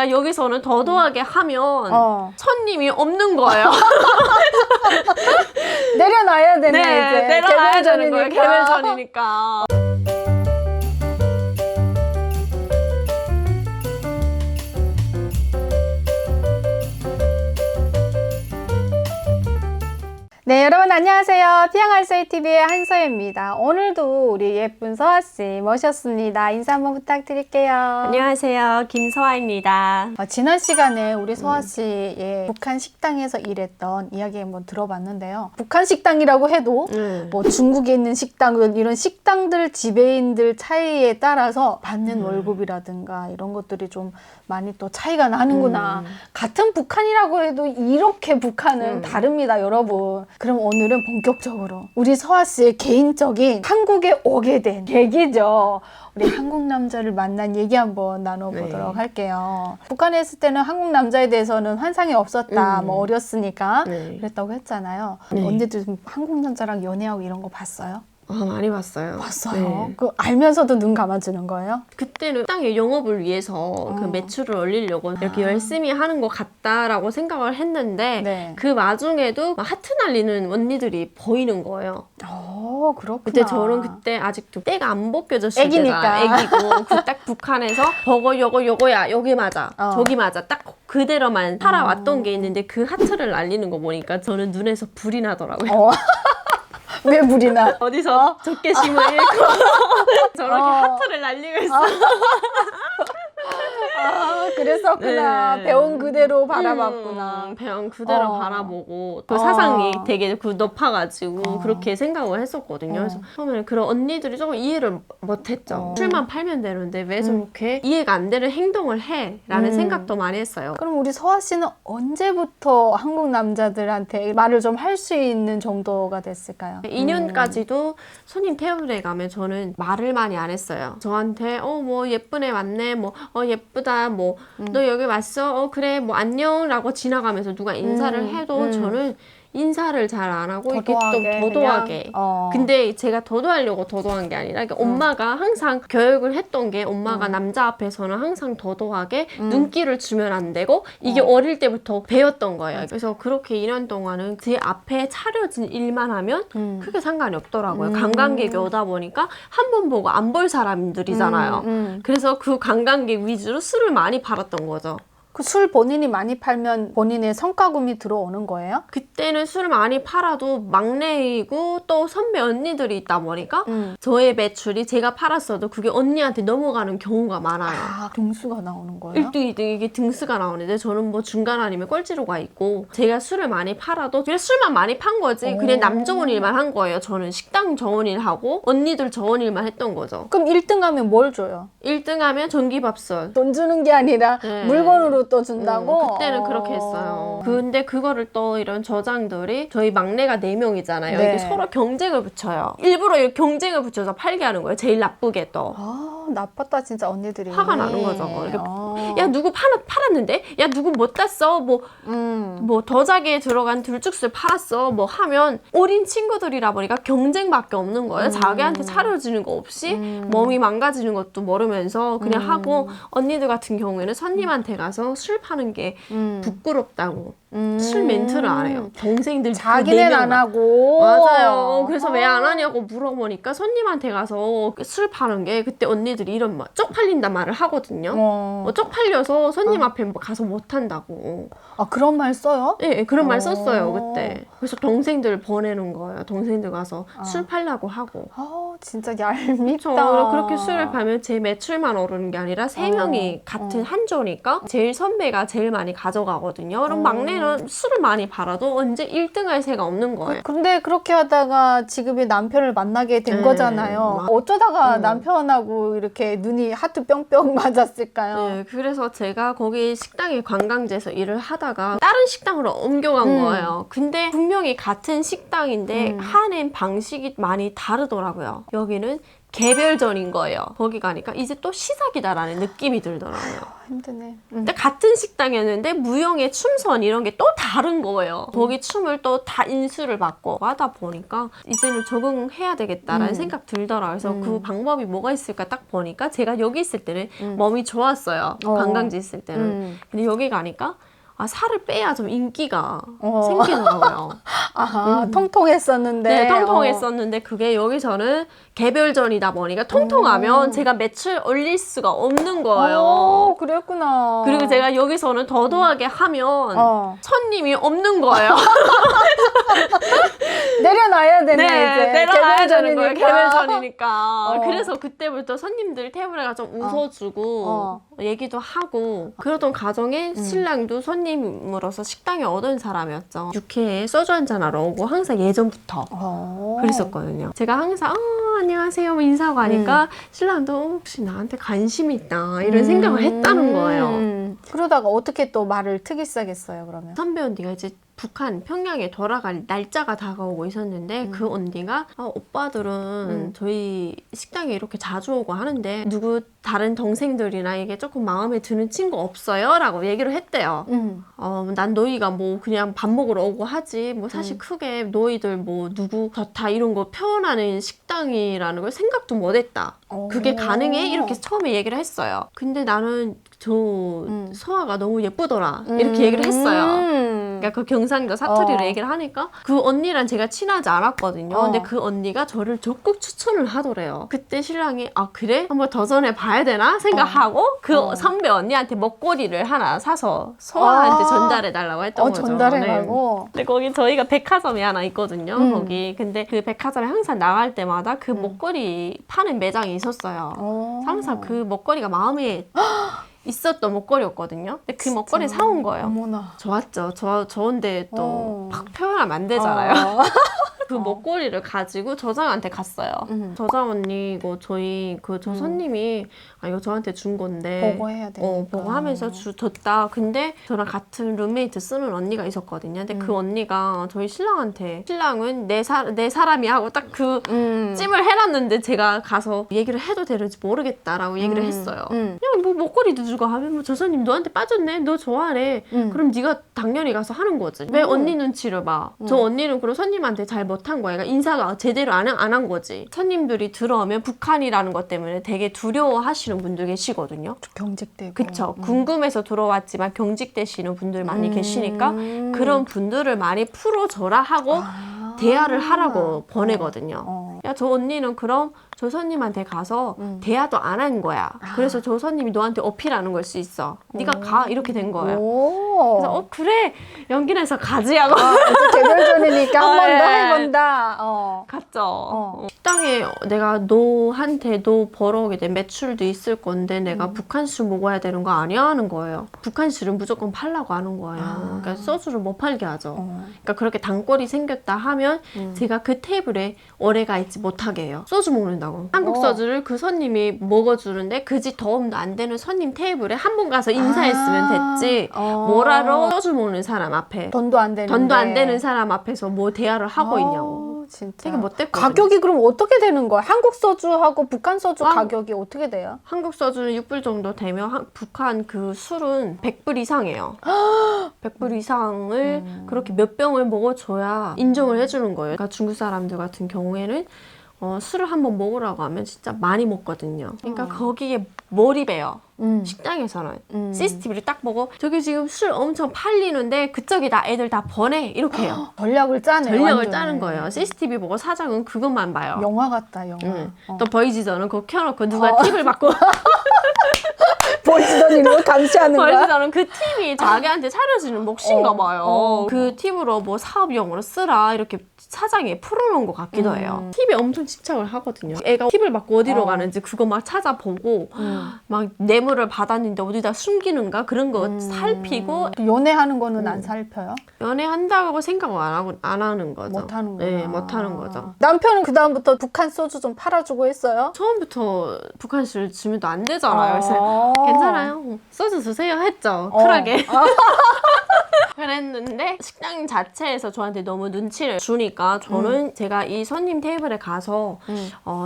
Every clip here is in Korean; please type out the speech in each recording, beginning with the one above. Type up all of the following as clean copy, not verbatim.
제가 여기서는 더더하게 하면 손님이 없는 거예요. 내려놔야 되네. 네, 이제. 내려놔야 되는 거예요. 개별전이니까. 개별전이니까. 네, 여러분 안녕하세요. 피양알서이TV의 한서혜입니다. 오늘도 우리 예쁜 서아씨 모셨습니다. 인사 한번 부탁드릴게요. 안녕하세요. 김서아입니다. 지난 시간에 우리 서아씨의 북한 식당에서 일했던 이야기 한번 들어봤는데요. 북한 식당이라고 해도 뭐 중국에 있는 식당, 이런 식당들, 지배인들 차이에 따라서 받는 월급이라든가 이런 것들이 좀 많이 또 차이가 나는구나. 같은 북한이라고 해도 이렇게 북한은 다릅니다, 여러분. 그럼 오늘은 본격적으로 우리 서아 씨의 개인적인 한국에 오게 된 계기죠. 우리 한국 남자를 만난 얘기 한번 나눠보도록 할게요. 북한에 있을 때는 한국 남자에 대해서는 환상이 없었다. 뭐 어렸으니까 그랬다고 했잖아요. 언니들 한국 남자랑 연애하고 이런 거 봤어요? 많이 봤어요. 봤어요? 네. 그 알면서도 눈 감아주는 거예요? 그때는 식당의 영업을 위해서 그 매출을 올리려고 이렇게 열심히 하는 것 같다라고 생각을 했는데 그 와중에도 막 하트 날리는 언니들이 보이는 거예요. 그렇구나. 그때 저는 그때 아직도 때가 안 벗겨졌을 애기니까. 때가 애기고 그 딱 북한에서 요거야 여기 맞아 저기 맞아 딱 그대로만 살아왔던 게 있는데 그 하트를 날리는 거 보니까 저는 눈에서 불이 나더라고요. 왜 불이 나? 어디서 적개심을 잃고 저렇게 하트를 날리고 있어. 그랬었구나. 네. 배운 그대로 바라봤구나. 배운 그대로 바라보고 그 사상이 되게 높아가지고 그렇게 생각을 했었거든요. 그래서 처음에는 그런 언니들이 조금 이해를 못했죠. 술만 팔면 되는데 왜 저렇게 이해가 안 되는 행동을 해? 라는 생각도 많이 했어요. 그럼 우리 서아 씨는 언제부터 한국 남자들한테 말을 좀 할 수 있는 정도가 됐을까요? 2년까지도 손님 테이블에 가면 저는 말을 많이 안 했어요. 저한테 뭐 예쁜 애 왔네, 뭐 예쁘다, 뭐 너 여기 왔어, 그래, 뭐 안녕 라고 지나가면서 누가 인사를 해도 저는 인사를 잘 안 하고 이렇게 좀 도도하게. 근데 제가 도도하려고 도도한 게 아니라 엄마가 항상 교육을 했던 게 엄마가 남자 앞에서는 항상 도도하게 눈길을 주면 안 되고 이게 어릴 때부터 배웠던 거예요. 그래서 그렇게 2년 동안은 제 앞에 차려진 일만 하면 크게 상관이 없더라고요. 관광객이 오다 보니까 한 번 보고 안 볼 사람들이잖아요. 그래서 그 관광객 위주로 술을 많이 팔았던 거죠. 그 술 본인이 많이 팔면 본인의 성과금이 들어오는 거예요? 그때는 술을 많이 팔아도 막내이고 또 선배 언니들이 있다 보니까 저의 매출이 제가 팔았어도 그게 언니한테 넘어가는 경우가 많아요. 등수가 나오는 거예요? 1등, 2등 이게 등수가 나오는데 저는 뭐 중간 아니면 꼴찌로가 있고 제가 술을 많이 팔아도 그냥 술만 많이 판 거지 그냥 남 좋은 일만 한 거예요. 저는 식당 좋은 일 하고 언니들 좋은 일만 했던 거죠. 그럼 1등 하면 뭘 줘요? 1등 하면 전기밥솥. 돈 주는 게 아니라 물건으로 또 준다고? 그때는 그렇게 했어요. 근데 그거를 또 이런 저장들이 저희 막내가 4명이잖아요. 이게 서로 경쟁을 붙여요. 일부러 이렇게 경쟁을 붙여서 팔게 하는 거예요. 제일 나쁘게 또. 나빴다 진짜 언니들이. 화가 나는 거죠. 이렇게 야 누구 팔았는데? 야 누구 못 땄어? 뭐 더자기에 들어간 들쭉술 팔았어? 뭐 하면 어린 친구들이라 보니까 경쟁밖에 없는 거예요. 자기한테 차려지는 거 없이 몸이 망가지는 것도 모르면서 그냥 하고 언니들 같은 경우에는 손님한테 가서 술 파는 게 부끄럽다고 술 멘트를 안 해요. 동생들 자기는 안 하고. 맞아요. 그래서 왜 안 하냐고 물어보니까 손님한테 가서 술 파는 게 그때 언니들이 이런 말 쪽팔린단 말을 하거든요. 쪽팔려서 손님 앞에 가서 못 한다고. 그런 말 써요? 네, 그런 말 썼어요 그때. 그래서 동생들 보내는 거예요. 동생들 가서 술 팔라고 하고. 진짜 얄밉다. 저 그렇게 술을 팔면 제 매출만 오르는 게 아니라 3명이 같은 한 조니까 제일 선배가 제일 많이 가져가거든요. 그럼 막내는 술을 많이 팔아도 언제 1등 할 새가 없는 거예요. 근데 그렇게 하다가 지금의 남편을 만나게 된 거잖아요. 어쩌다가 남편하고 이렇게 눈이 하트 뿅뿅 맞았을까요? 네, 그래서 제가 거기 식당에 관광지에서 일을 하다가 다른 식당으로 옮겨간 거예요. 근데 분명히 같은 식당인데 하는 방식이 많이 다르더라고요. 여기는 개별전인 거예요. 거기 가니까 이제 또 시작이다라는 느낌이 들더라고요. 힘드네. 근데 같은 식당이었는데 무용의 춤선 이런 게 또 다른 거예요. 거기 춤을 또 다 인수를 받고 하다 보니까 이제는 적응해야 되겠다라는 생각 들더라고요. 그래서 그 방법이 뭐가 있을까 딱 보니까 제가 여기 있을 때는 몸이 좋았어요. 관광지 있을 때는. 근데 여기 가니까 살을 빼야 좀 인기가 생기더라고요. 아하, 통통했었는데. 네, 통통했었는데 그게 여기서는 개별전이다 보니까 통통하면 제가 매출 올릴 수가 없는 거예요. 그랬구나. 그리고 제가 여기서는 더더하게 하면 손님이 없는 거예요. 내려놔야 되네. 네, 이제. 내려놔야 되는 거예요. 개별전이니까. 개별전이니까. 그래서 그때부터 손님들 테이블에 좀 웃어주고 얘기도 하고 그러던 과정에 신랑도 손님으로서 식당에 오던 사람이었죠. 육회에 소주 한잔 하러 오고 항상 예전부터 그랬었거든요. 제가 항상 안녕하세요 뭐 인사하고 하니까 신랑도 혹시 나한테 관심이 있다 이런 생각을 했다는 거예요. 그러다가 어떻게 또 말을 트기 시작했어요, 그러면? 선배 언니가 이제 북한 평양에 돌아갈 날짜가 다가오고 있었는데 그 언니가 오빠들은 저희 식당에 이렇게 자주 오고 하는데 누구 다른 동생들이나 이게 조금 마음에 드는 친구 없어요? 라고 얘기를 했대요. 난 너희가 뭐 그냥 밥 먹으러 오고 하지 뭐 사실 크게 너희들 뭐 누구 좋다 이런 거 표현하는 식당이라는 걸 생각도 못했다. 그게 가능해? 이렇게 처음에 얘기를 했어요. 근데 나는 저 서아가 너무 예쁘더라 이렇게 얘기를 했어요. 그러니까 그 경상도 사투리로 얘기를 하니까 그 언니랑 제가 친하지 않았거든요. 근데 그 언니가 저를 적극 추천을 하더래요. 그때 신랑이 그래? 한번 도전해 봐야 되나 생각하고 그 선배 언니한테 먹거리를 하나 사서 서아한테 전달해 달라고 했던 거죠. 전달해가고. 근데 거기 저희가 백화점이 하나 있거든요. 거기 근데 그 백화점에 항상 나갈 때마다 그 먹거리 파는 매장이 있었어요. 항상 그 먹거리가 마음에 있었던 먹거리였거든요. 근데 그 먹거리 사온 거예요. 어머나. 좋았죠. 좋은데 또 막 표현하면 안 되잖아요. 그 먹거리를 가지고 저장한테 갔어요. 저장 언니 이거 저희 저 손님이 이거 저한테 준 건데 보고해야 되니까. 보고하면서 줬다. 근데 저랑 같은 룸메이트 쓰는 언니가 있었거든요. 근데 그 언니가 저희 신랑한테 신랑은 내 사람이 하고 딱 그 찜을 해놨는데 제가 가서 얘기를 해도 되는지 모르겠다라고 얘기를 했어요. 그냥 뭐 먹거리도 주고 하면 뭐 저 손님 너한테 빠졌네. 너 좋아하네. 그럼 네가 당연히 가서 하는 거지. 왜 언니 눈치를 봐. 저 언니는 그럼 손님한테 잘 못한 거야. 그러니까 인사가 제대로 안 한 거지. 손님들이 들어오면 북한이라는 것 때문에 되게 두려워하시는 분들 계시거든요. 경직되고. 그쵸. 궁금해서 들어왔지만 경직되시는 분들 많이 계시니까 그런 분들을 많이 풀어줘라 하고 대화를 하라고 보내거든요. 야, 저 언니는 그럼 저 손님한테 가서 대화도 안 한 거야. 그래서 저 손님이 너한테 어필하는 걸 수 있어. 네가 가 이렇게 된 거예요. 그래서 그래 연기 내서 가지 하고 이제 개별전이니까 한 번 더 네. 해본다. 갔죠. 식당에 내가 너한테 너 벌어오게 된 매출도 있을 건데 내가 북한술 먹어야 되는 거 아니야 하는 거예요. 북한술은 무조건 팔라고 하는 거예요. 그러니까 소주를 못 팔게 하죠. 그러니까 그렇게 단골이 생겼다 하면 제가 그 테이블에 오래가 있지 못하게 해요. 소주 먹는다고. 한국 소주를 그 손님이 먹어주는데 그지 도움도 안 되는 손님 테이블에 한 번 가서 인사했으면 됐지. 뭐라러 소주 먹는 사람 앞에 돈도 안 되는 사람 앞에서 뭐 대화를 하고 있냐고. 진짜. 되게 못됐거든요. 가격이 그럼 어떻게 되는 거야? 한국 소주하고 북한 소주 가격이 어떻게 돼요? 한국 소주는 6불 정도 되면 북한 그 술은 100불 이상이에요. 100불 이상을 그렇게 몇 병을 먹어줘야 인정을 해주는 거예요. 그러니까 중국 사람들 같은 경우에는 술을 한번 먹으라고 하면 진짜 많이 먹거든요. 그러니까 거기에 몰입해요. 식당에서는 CCTV를 딱 보고 저기 지금 술 엄청 팔리는데 그쪽에다 애들 다 보내 이렇게 해요. 전략을 짜네. 전략을 완전히. 짜는 거예요. CCTV 보고 사장은 그것만 봐요. 영화 같다, 영화. 또 보이지도는 그거 켜놓고 누가 팁을 받고 보이지던 이런 걸 감시하는 거야? 보이지도는 그 팁이 자기한테 차려주는 몫인가 봐요. 그 팁으로 뭐 사업용으로 쓰라 이렇게 사장이 풀어놓은 것 같기도 해요. 팁에 엄청 집착을 하거든요. 애가 팁을 받고 어디로 가는지 그거 막 찾아보고 막 뇌물을 받았는데 어디다 숨기는가 그런 거 살피고 연애하는 거는 안 살펴요? 연애한다고 생각을 안 하는 거죠. 못하는 거야. 네, 못하는 거죠. 남편은 그 다음부터 북한 소주 좀 팔아주고 했어요? 처음부터 북한 술 주면 안 되잖아요. 그래서 괜찮아요. 소주 주세요 했죠. 쿨하게. 시작을 했는데 식당 자체에서 저한테 너무 눈치를 주니까 저는 제가 이 손님 테이블에 가서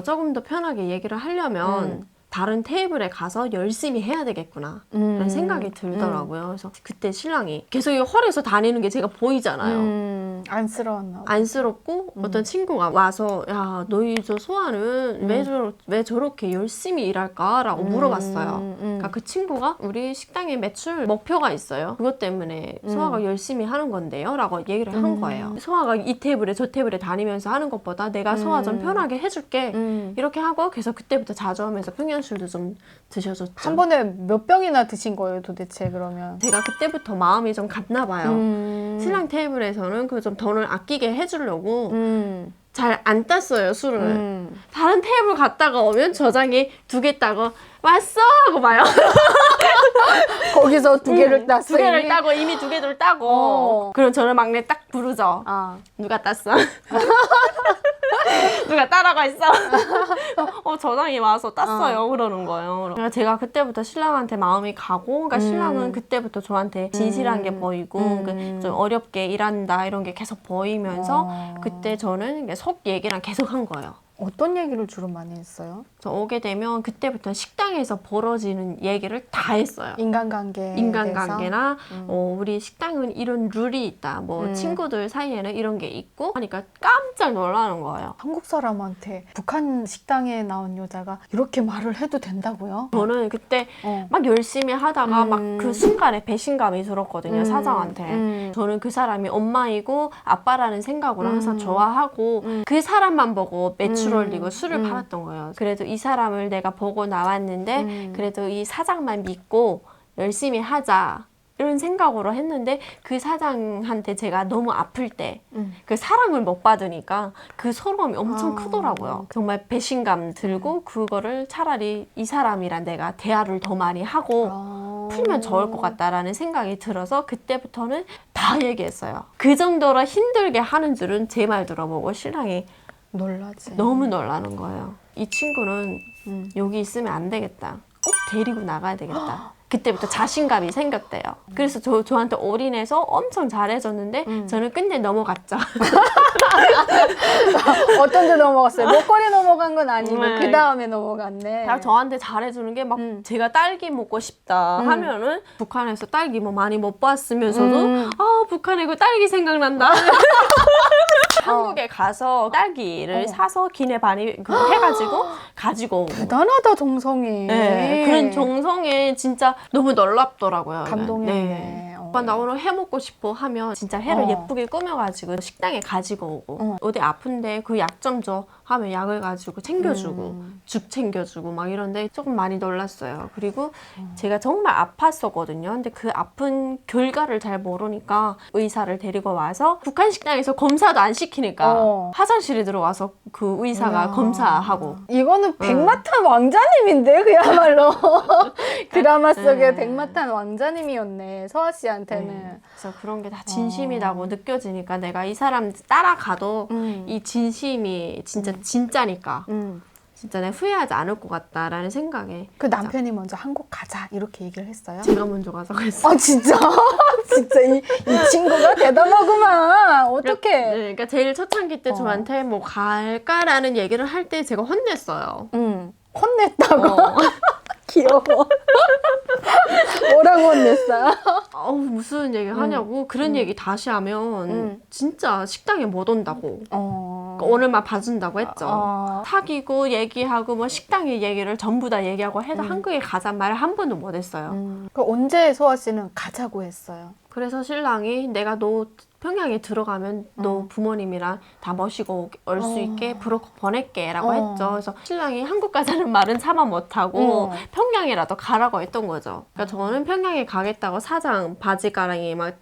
조금 더 편하게 얘기를 하려면 다른 테이블에 가서 열심히 해야 되겠구나 라는 생각이 들더라고요. 그래서 그때 신랑이 계속 이 홀에서 다니는 게 제가 보이잖아요. 안쓰러웠나 봐. 안쓰럽고 어떤 친구가 와서 야 너희 저 소아는 왜 저렇게 열심히 일할까? 라고 물어봤어요. 그러니까 그 친구가 우리 식당의 매출 목표가 있어요. 그것 때문에 소아가 열심히 하는 건데요 라고 얘기를 한 거예요. 소아가 이 테이블에 저 테이블에 다니면서 하는 것보다 내가 소아 좀 편하게 해줄게 이렇게 하고 계속 그때부터 자주 하면서 평양술도 좀 드셔줬죠. 한 번에 몇 병이나 드신 거예요, 도대체 그러면? 제가 그때부터 마음이 좀 갔나 봐요. 신랑 테이블에서는 그 좀 돈을 아끼게 해주려고 잘 안 땄어요, 술을. 다른 테이블 갔다가 오면 저장이 2개 따고 왔어! 하고 봐요. 거기서 2개를 땄어. 2개를 이미? 따고 이미 2개를 따고 그럼 저는 막내 딱 부르죠. 누가 땄어? 누가 따라가 있어? 저장이 와서 땄어요. 그러는 거예요. 그러니까 제가 그때부터 신랑한테 마음이 가고, 그러니까 신랑은 그때부터 저한테 진실한 게 보이고, 좀 어렵게 일한다 이런 게 계속 보이면서 그때 저는 속 얘기랑 계속 한 거예요. 어떤 얘기를 주로 많이 했어요? 저 오게 되면 그때부터 식당에서 벌어지는 얘기를 다 했어요. 인간관계나 우리 식당은 이런 룰이 있다. 뭐 친구들 사이에는 이런 게 있고 하니까 깜짝 놀라는 거예요. 한국 사람한테 북한 식당에 나온 여자가 이렇게 말을 해도 된다고요? 저는 그때 막 열심히 하다가 막 그 순간에 배신감이 들었거든요. 사장한테. 저는 그 사람이 엄마이고 아빠라는 생각으로 항상 좋아하고 그 사람만 보고 매출 올리고 술을 팔았던 거예요. 그래도 이 사람을 내가 보고 나왔는데 그래도 이 사장만 믿고 열심히 하자 이런 생각으로 했는데 그 사장한테 제가 너무 아플 때 그 사랑을 못 받으니까 그 서러움이 엄청 크더라고요. 정말 배신감 들고 그거를 차라리 이 사람이랑 내가 대화를 더 많이 하고 풀면 좋을 것 같다라는 생각이 들어서 그때부터는 다 얘기했어요. 그 정도로 힘들게 하는 줄은 제 말 들어보고 신랑이 놀라지. 너무 놀라는 거예요. 이 친구는 여기 있으면 안 되겠다. 꼭 데리고 나가야 되겠다. 그때부터 자신감이 생겼대요. 그래서 저한테 올인해서 엄청 잘해줬는데 저는 끝내 넘어갔죠. 어떤 데 넘어갔어요? 목걸이 넘어간 건 아니고 네. 그 다음에 넘어갔네. 다 저한테 잘해주는 게 막 제가 딸기 먹고 싶다 하면은 북한에서 딸기 뭐 많이 못 봤으면서도 북한에 그 딸기 생각난다. 한국에 가서 딸기를 사서 기내 반이 해가지고 가지고 오고. 대단하다, 정성이. 네, 그런 정성에 진짜 너무 놀랍더라고요. 감동이네. 오빠 나 오늘 해 먹고 싶어 하면 진짜 회를 예쁘게 꾸며가지고 식당에 가지고 오고 어디 아픈데 그 약 좀 줘 하면 약을 가지고 챙겨주고 죽 챙겨주고 막 이런데 조금 많이 놀랐어요. 그리고 제가 정말 아팠었거든요. 근데 그 아픈 결과를 잘 모르니까 의사를 데리고 와서 북한 식당에서 검사도 안 시키니까 화장실에 들어와서 그 의사가 검사하고. 이거는 백마탄 왕자님인데 그야말로 드라마 속의 백마탄 왕자님이었네, 서아 씨한테는. 그래서 그런 게 다 진심이라고 느껴지니까 내가 이 사람 따라가도 이 진심이 진짜니까 진짜 내가 후회하지 않을 것 같다라는 생각에. 그 남편이 먼저 한국 가자 이렇게 얘기를 했어요? 제가 먼저 가서 그랬어요. 아 진짜? 진짜 이 친구가 대단하구만. 어떡해. 네, 그러니까 제일 초창기 때 저한테 뭐 갈까라는 얘기를 할 때 제가 혼냈어요. 혼냈다고? 귀여워. 뭐라고 혼냈어요? 무슨 얘기 하냐고 그런 얘기 다시 하면 진짜 식당에 못 온다고. 그러니까 오늘만 봐준다고 했죠. 사귀고 얘기하고 뭐 식당의 얘기를 전부 다 얘기하고 해도 한국에 가잔 말을 한 번도 못 했어요. 그럼 언제 소아 씨는 가자고 했어요? 그래서 신랑이 내가 너 평양에 들어가면 너 부모님이랑 다 모시고 올 수 있게 보낼게 라고 했죠. 그래서 신랑이 한국 가자는 말은 차마 못하고 평양이라도 가라고 했던 거죠. 그러니까 저는 평양에 가겠다고 사장 바지가랑이 막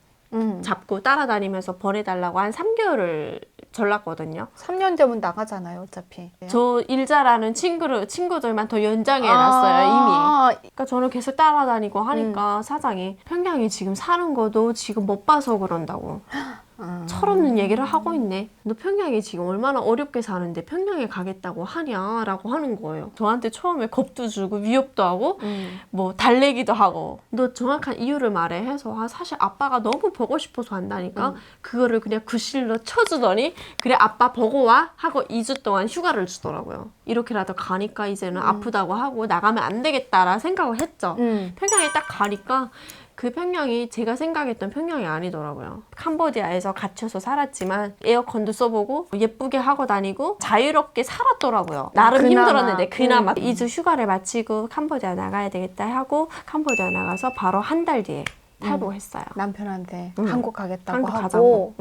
잡고 따라다니면서 보내달라고 한 3개월을 전랐거든요. 3년 되면 나가잖아요, 어차피. 저 일 잘하는 친구들만 더 연장해놨어요, 이미. 그러니까 저는 계속 따라다니고 하니까 사장이 평양에 지금 사는 거도 지금 못 봐서 그런다고. 철없는 얘기를 하고 있네. 너 평양에 지금 얼마나 어렵게 사는데 평양에 가겠다고 하냐? 라고 하는 거예요. 저한테 처음에 겁도 주고 위협도 하고 뭐 달래기도 하고 너 정확한 이유를 말해 해서 사실 아빠가 너무 보고 싶어서 한다니까 그거를 그냥 구실로 쳐주더니 그래 아빠 보고 와? 하고 2주 동안 휴가를 주더라고요. 이렇게라도 가니까 이제는 아프다고 하고 나가면 안 되겠다라 생각을 했죠. 평양에 딱 가니까 그 평양이 제가 생각했던 평양이 아니더라고요. 캄보디아에서 갇혀서 살았지만 에어컨도 써보고 예쁘게 하고 다니고 자유롭게 살았더라고요. 나름 그나마. 힘들었는데 그나마 2주 휴가를 마치고 캄보디아 나가야 되겠다 하고 캄보디아 나가서 바로 한 달 뒤에 탈북했어요. 남편한테 한국 가겠다고 한국 하고 가자고.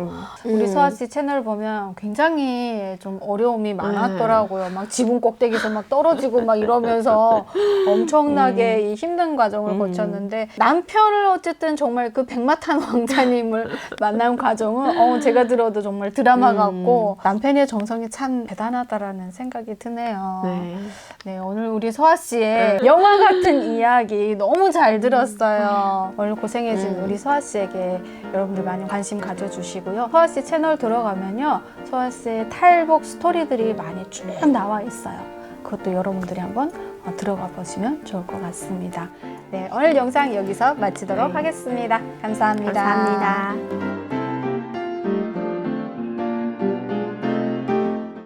우리 서아 씨 채널 보면 굉장히 좀 어려움이 많았더라고요. 막 지붕 꼭대기에서 막 떨어지고 막 이러면서 엄청나게 이 힘든 과정을 거쳤는데 남편을 어쨌든 정말 그 백마탄 왕자님을 만난 과정은 제가 들어도 정말 드라마 같고 남편의 정성이 참 대단하다라는 생각이 드네요. 네, 오늘 우리 서아 씨의 영화 같은 이야기 너무 잘 들었어요. 오늘 고생해준 우리 서아 씨에게 여러분들 많이 관심 가져주시고요. 서아 씨 채널 들어가면요, 서아 씨의 탈북 스토리들이 많이 쭉 나와 있어요. 그것도 여러분들이 한번 들어가 보시면 좋을 것 같습니다. 네, 오늘 영상 여기서 마치도록 하겠습니다. 감사합니다. 감사합니다.